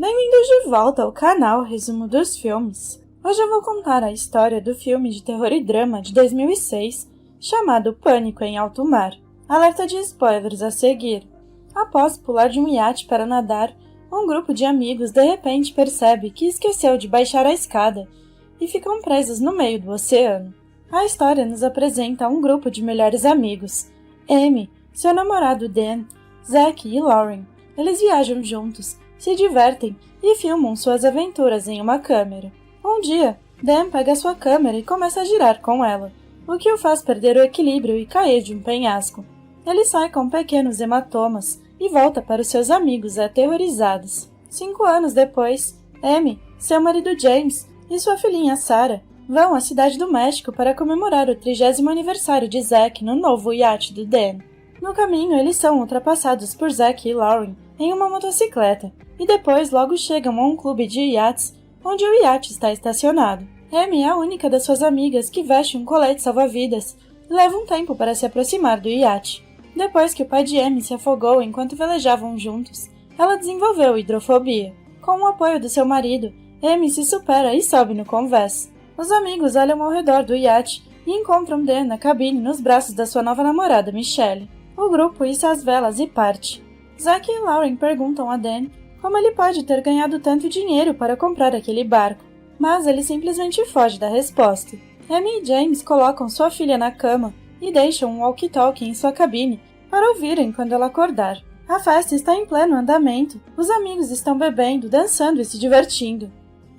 Bem-vindos de volta ao canal Resumo dos Filmes. Hoje eu vou contar a história do filme de terror e drama de 2006, chamado Pânico em Alto Mar. Alerta de spoilers a seguir. Após pular de um iate para nadar, um grupo de amigos de repente percebe que esqueceu de baixar a escada e ficam presos no meio do oceano. A história nos apresenta um grupo de melhores amigos: Amy, seu namorado Dan, Zack e Lauren. Eles viajam juntos, se divertem e filmam suas aventuras em uma câmera. Um dia, Dan pega sua câmera e começa a girar com ela, o que o faz perder o equilíbrio e cair de um penhasco. Ele sai com pequenos hematomas e volta para os seus amigos aterrorizados. 5 anos depois, Amy, seu marido James e sua filhinha Sarah vão à cidade do México para comemorar o 30º aniversário de Zack no novo iate do Dan. No caminho, eles são ultrapassados por Zack e Lauren em uma motocicleta, e depois logo chegam a um clube de iates onde o iate está estacionado. Amy é a única das suas amigas que veste um colete salva-vidas e leva um tempo para se aproximar do iate. Depois que o pai de Amy se afogou enquanto velejavam juntos, ela desenvolveu hidrofobia. Com o apoio do seu marido, Amy se supera e sobe no convés. Os amigos olham ao redor do iate e encontram Dan na cabine nos braços da sua nova namorada Michelle. O grupo issa as velas e parte. Zack e Lauren perguntam a Dan como ele pode ter ganhado tanto dinheiro para comprar aquele barco, mas ele simplesmente foge da resposta. Amy e James colocam sua filha na cama e deixam um walkie-talkie em sua cabine para ouvirem quando ela acordar. A festa está em pleno andamento, os amigos estão bebendo, dançando e se divertindo.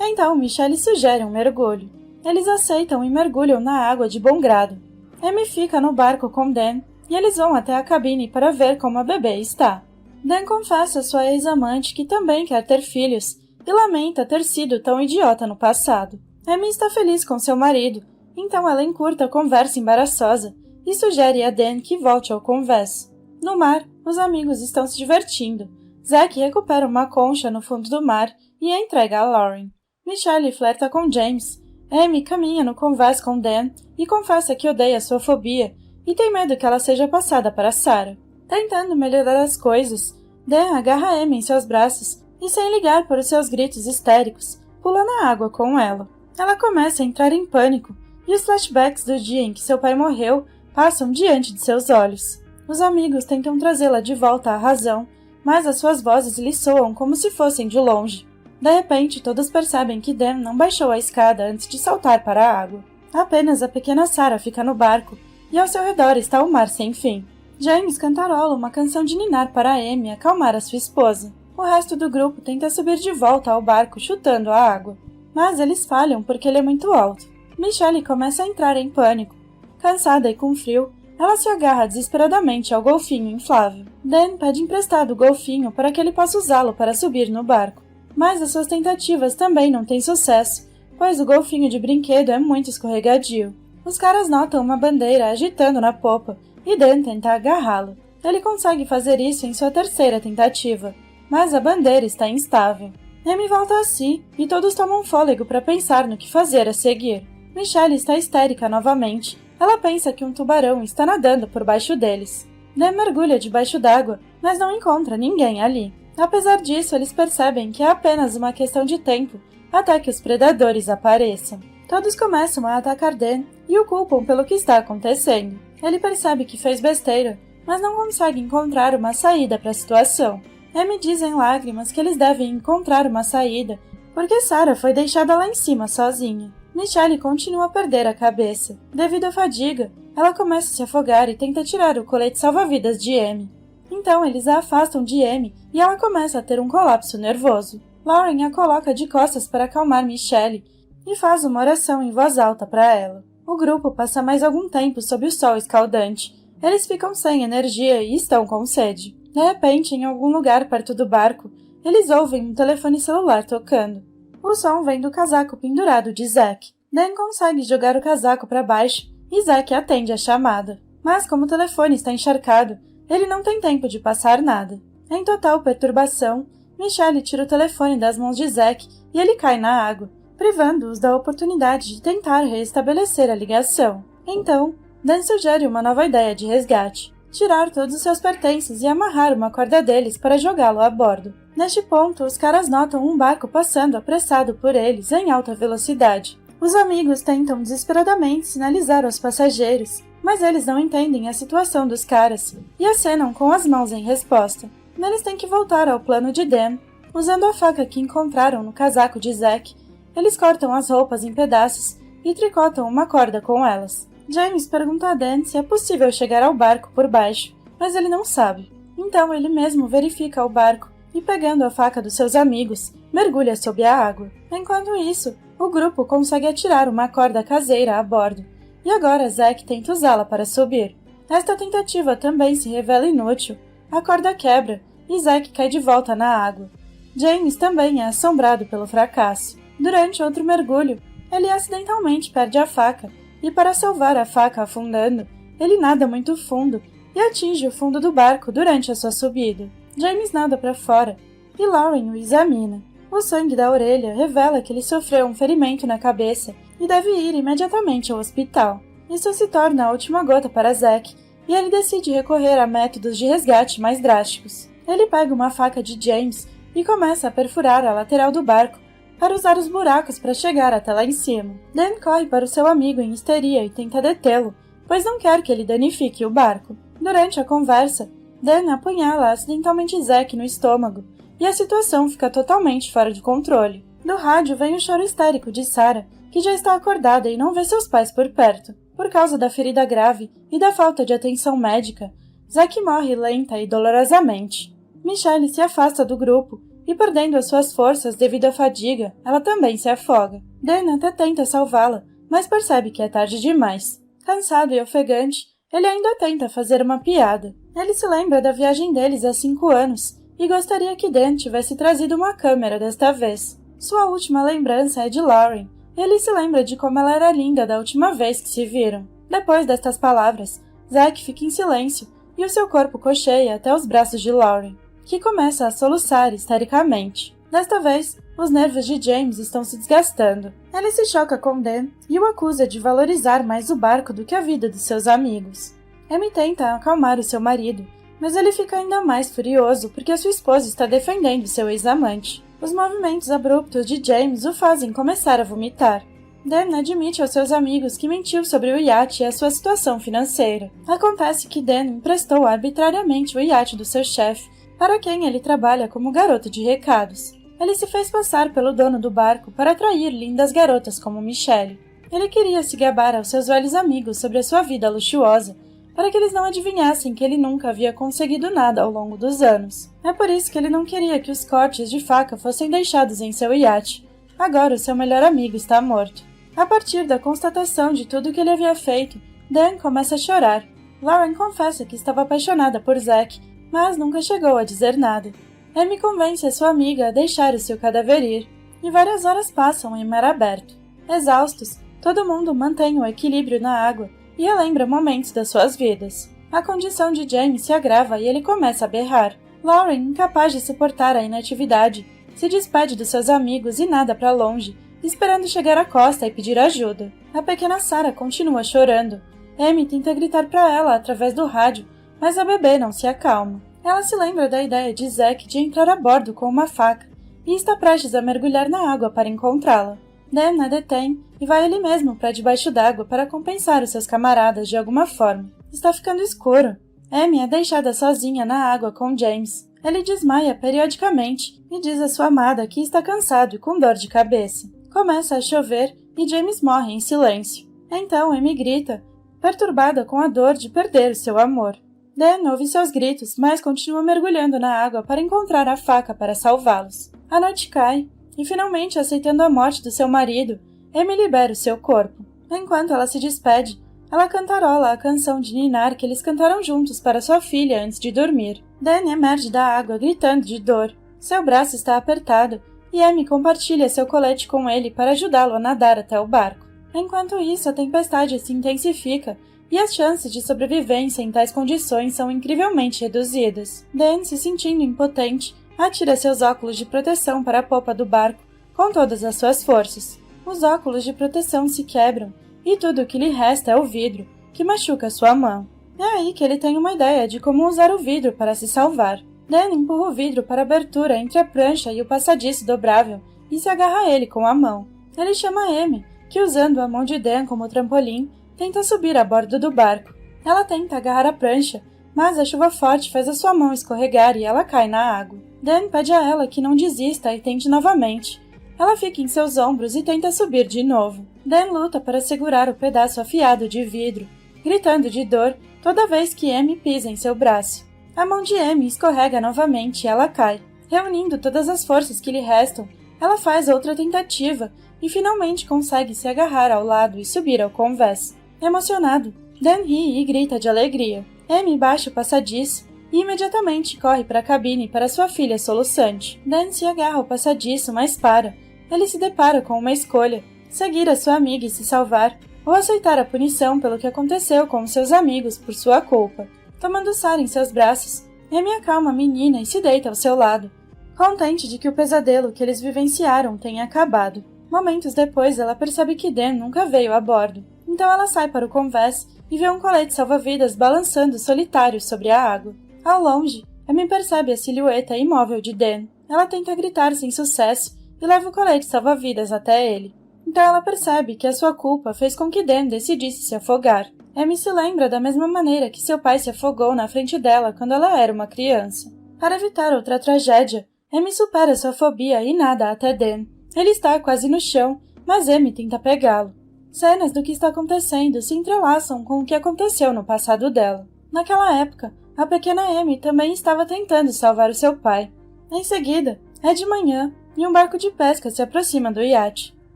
Então Michelle sugere um mergulho. Eles aceitam e mergulham na água de bom grado. Amy fica no barco com Dan e eles vão até a cabine para ver como a bebê está. Dan confessa a sua ex-amante que também quer ter filhos e lamenta ter sido tão idiota no passado. Amy está feliz com seu marido, então ela encurta a conversa embaraçosa e sugere a Dan que volte ao convés. No mar, os amigos estão se divertindo. Zack recupera uma concha no fundo do mar e a entrega a Lauren. Michelle flerta com James. Amy caminha no convés com Dan e confessa que odeia sua fobia e tem medo que ela seja passada para Sarah. Tentando melhorar as coisas, Dan agarra Amy em seus braços e, sem ligar para os seus gritos histéricos, pula na água com ela. Ela começa a entrar em pânico e os flashbacks do dia em que seu pai morreu passam diante de seus olhos. Os amigos tentam trazê-la de volta à razão, mas as suas vozes lhe soam como se fossem de longe. De repente, todos percebem que Dan não baixou a escada antes de saltar para a água. Apenas a pequena Sarah fica no barco e ao seu redor está o mar sem fim. James cantarola uma canção de ninar para Amy acalmar a sua esposa. O resto do grupo tenta subir de volta ao barco chutando a água, mas eles falham porque ele é muito alto. Michelle começa a entrar em pânico. Cansada e com frio, ela se agarra desesperadamente ao golfinho inflável. Dan pede emprestado o golfinho para que ele possa usá-lo para subir no barco, mas as suas tentativas também não têm sucesso, pois o golfinho de brinquedo é muito escorregadio. Os caras notam uma bandeira agitando na popa e Dan tenta agarrá-lo. Ele consegue fazer isso em sua terceira tentativa, mas a bandeira está instável. Amy volta a si e todos tomam fôlego para pensar no que fazer a seguir. Michelle está histérica novamente. Ela pensa que um tubarão está nadando por baixo deles. Dan mergulha debaixo d'água, mas não encontra ninguém ali. Apesar disso, eles percebem que é apenas uma questão de tempo até que os predadores apareçam. Todos começam a atacar Dan e o culpam pelo que está acontecendo. Ele percebe que fez besteira, mas não consegue encontrar uma saída para a situação. Amy diz em lágrimas que eles devem encontrar uma saída, porque Sarah foi deixada lá em cima sozinha. Michelle continua a perder a cabeça. Devido à fadiga, ela começa a se afogar e tenta tirar o colete salva-vidas de Amy. Então eles a afastam de Amy e ela começa a ter um colapso nervoso. Lauren a coloca de costas para acalmar Michelle e faz uma oração em voz alta para ela. O grupo passa mais algum tempo sob o sol escaldante. Eles ficam sem energia e estão com sede. De repente, em algum lugar perto do barco, eles ouvem um telefone celular tocando. O som vem do casaco pendurado de Zack. Dan consegue jogar o casaco para baixo e Zack atende a chamada. Mas como o telefone está encharcado, ele não tem tempo de passar nada. Em total perturbação, Michelle tira o telefone das mãos de Zack e ele cai na água, privando-os da oportunidade de tentar restabelecer a ligação. Então, Dan sugere uma nova ideia de resgate. tirar todos os seus pertences e amarrar uma corda deles para jogá-lo a bordo. Neste ponto, os caras notam um barco passando apressado por eles em alta velocidade. Os amigos tentam desesperadamente sinalizar aos passageiros, mas eles não entendem a situação dos caras e acenam com as mãos em resposta. Eles têm que voltar ao plano de Dan. Usando a faca que encontraram no casaco de Zack, eles cortam as roupas em pedaços e tricotam uma corda com elas. James pergunta a Dan se é possível chegar ao barco por baixo, mas ele não sabe. Então ele mesmo verifica o barco e, pegando a faca dos seus amigos, mergulha sob a água. Enquanto isso, o grupo consegue atirar uma corda caseira a bordo, e agora Zack tenta usá-la para subir. Esta tentativa também se revela inútil. A corda quebra e Zack cai de volta na água. James também é assombrado pelo fracasso. Durante outro mergulho, ele acidentalmente perde a faca, e para salvar a faca afundando, ele nada muito fundo e atinge o fundo do barco durante a sua subida. James nada para fora, e Lauren o examina. O sangue da orelha revela que ele sofreu um ferimento na cabeça e deve ir imediatamente ao hospital. Isso se torna a última gota para Zack, e ele decide recorrer a métodos de resgate mais drásticos. Ele pega uma faca de James e começa a perfurar a lateral do barco para usar os buracos para chegar até lá em cima. Dan corre para o seu amigo em histeria e tenta detê-lo, pois não quer que ele danifique o barco. Durante a conversa, Dan apunhala acidentalmente Zack no estômago, e a situação fica totalmente fora de controle. Do rádio vem o choro histérico de Sarah, que já está acordada e não vê seus pais por perto. Por causa da ferida grave e da falta de atenção médica, Zack morre lenta e dolorosamente. Michelle se afasta do grupo e, perdendo as suas forças devido à fadiga, ela também se afoga. Dan até tenta salvá-la, mas percebe que é tarde demais. Cansado e ofegante, ele ainda tenta fazer uma piada. Ele se lembra da viagem deles há 5 anos e gostaria que Dan tivesse trazido uma câmera desta vez. Sua última lembrança é de Lauren. Ele se lembra de como ela era linda da última vez que se viram. Depois destas palavras, Zack fica em silêncio e o seu corpo cocheia até os braços de Lauren, que começa a soluçar histericamente. Desta vez, os nervos de James estão se desgastando. Ele se choca com Dan e o acusa de valorizar mais o barco do que a vida dos seus amigos. Amy tenta acalmar o seu marido, mas ele fica ainda mais furioso porque a sua esposa está defendendo seu ex-amante. Os movimentos abruptos de James o fazem começar a vomitar. Dan admite aos seus amigos que mentiu sobre o iate e a sua situação financeira. Acontece que Dan emprestou arbitrariamente o iate do seu chefe, para quem ele trabalha como garoto de recados. Ele se fez passar pelo dono do barco para atrair lindas garotas como Michelle. Ele queria se gabar aos seus velhos amigos sobre a sua vida luxuosa, para que eles não adivinhassem que ele nunca havia conseguido nada ao longo dos anos. É por isso que ele não queria que os cortes de faca fossem deixados em seu iate. Agora o seu melhor amigo está morto. A partir da constatação de tudo o que ele havia feito, Dan começa a chorar. Lauren confessa que estava apaixonada por Zack, mas nunca chegou a dizer nada. Amy convence a sua amiga a deixar o seu cadáver ir, e várias horas passam em mar aberto. Exaustos, todo mundo mantém o equilíbrio na água e relembra momentos das suas vidas. A condição de James se agrava e ele começa a berrar. Lauren, incapaz de suportar a inatividade, se despede dos seus amigos e nada para longe, esperando chegar à costa e pedir ajuda. A pequena Sarah continua chorando. Amy tenta gritar para ela através do rádio, mas a bebê não se acalma. Ela se lembra da ideia de Zack de entrar a bordo com uma faca e está prestes a mergulhar na água para encontrá-la. Dan a detém e vai ele mesmo para debaixo d'água para compensar os seus camaradas de alguma forma. Está ficando escuro. Amy é deixada sozinha na água com James. Ele desmaia periodicamente e diz à sua amada que está cansado e com dor de cabeça. Começa a chover e James morre em silêncio. Então Amy grita, perturbada com a dor de perder o seu amor. Dan ouve seus gritos, mas continua mergulhando na água para encontrar a faca para salvá-los. A noite cai, e finalmente aceitando a morte do seu marido, Amy libera o seu corpo. Enquanto ela se despede, ela cantarola a canção de ninar que eles cantaram juntos para sua filha antes de dormir. Dan emerge da água gritando de dor. Seu braço está apertado, e Amy compartilha seu colete com ele para ajudá-lo a nadar até o barco. Enquanto isso, a tempestade se intensifica, e as chances de sobrevivência em tais condições são incrivelmente reduzidas. Dan, se sentindo impotente, atira seus óculos de proteção para a popa do barco com todas as suas forças. Os óculos de proteção se quebram, e tudo o que lhe resta é o vidro, que machuca sua mão. É aí que ele tem uma ideia de como usar o vidro para se salvar. Dan empurra o vidro para a abertura entre a prancha e o passadiço dobrável e se agarra a ele com a mão. Ele chama Amy, que usando a mão de Dan como trampolim, tenta subir a bordo do barco. Ela tenta agarrar a prancha, mas a chuva forte faz a sua mão escorregar e ela cai na água. Dan pede a ela que não desista e tente novamente. Ela fica em seus ombros e tenta subir de novo. Dan luta para segurar o pedaço afiado de vidro, gritando de dor toda vez que Amy pisa em seu braço. A mão de Amy escorrega novamente e ela cai. Reunindo todas as forças que lhe restam, ela faz outra tentativa e finalmente consegue se agarrar ao lado e subir ao convés. Emocionado, Dan ri e grita de alegria. Amy baixa o passadiço e imediatamente corre para a cabine para sua filha soluçante. Dan se agarra ao passadiço, mas para. Ele se depara com uma escolha: seguir a sua amiga e se salvar, ou aceitar a punição pelo que aconteceu com seus amigos por sua culpa. Tomando Sarah em seus braços, Amy acalma a menina e se deita ao seu lado, contente de que o pesadelo que eles vivenciaram tenha acabado. Momentos depois, ela percebe que Dan nunca veio a bordo. Então ela sai para o convés e vê um colete salva-vidas balançando solitário sobre a água. Ao longe, Amy percebe a silhueta imóvel de Dan. Ela tenta gritar sem sucesso e leva o colete salva-vidas até ele. Então ela percebe que a sua culpa fez com que Dan decidisse se afogar. Amy se lembra da mesma maneira que seu pai se afogou na frente dela quando ela era uma criança. Para evitar outra tragédia, Amy supera sua fobia e nada até Dan. Ele está quase no chão, mas Amy tenta pegá-lo. Cenas do que está acontecendo se entrelaçam com o que aconteceu no passado dela. Naquela época, a pequena Amy também estava tentando salvar o seu pai. Em seguida, é de manhã e um barco de pesca se aproxima do iate.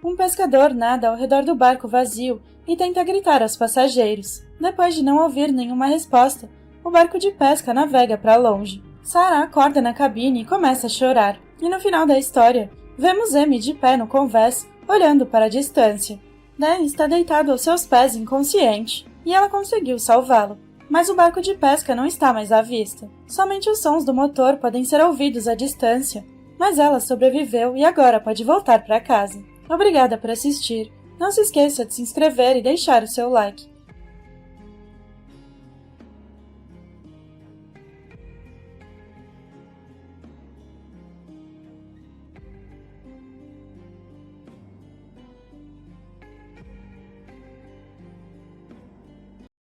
Um pescador nada ao redor do barco vazio e tenta gritar aos passageiros. Depois de não ouvir nenhuma resposta, o barco de pesca navega para longe. Sarah acorda na cabine e começa a chorar. E no final da história, vemos Amy de pé no convés, olhando para a distância. Dan está deitado aos seus pés inconsciente, e ela conseguiu salvá-lo. Mas o barco de pesca não está mais à vista. Somente os sons do motor podem ser ouvidos à distância. Mas ela sobreviveu e agora pode voltar para casa. Obrigada por assistir. Não se esqueça de se inscrever e deixar o seu like.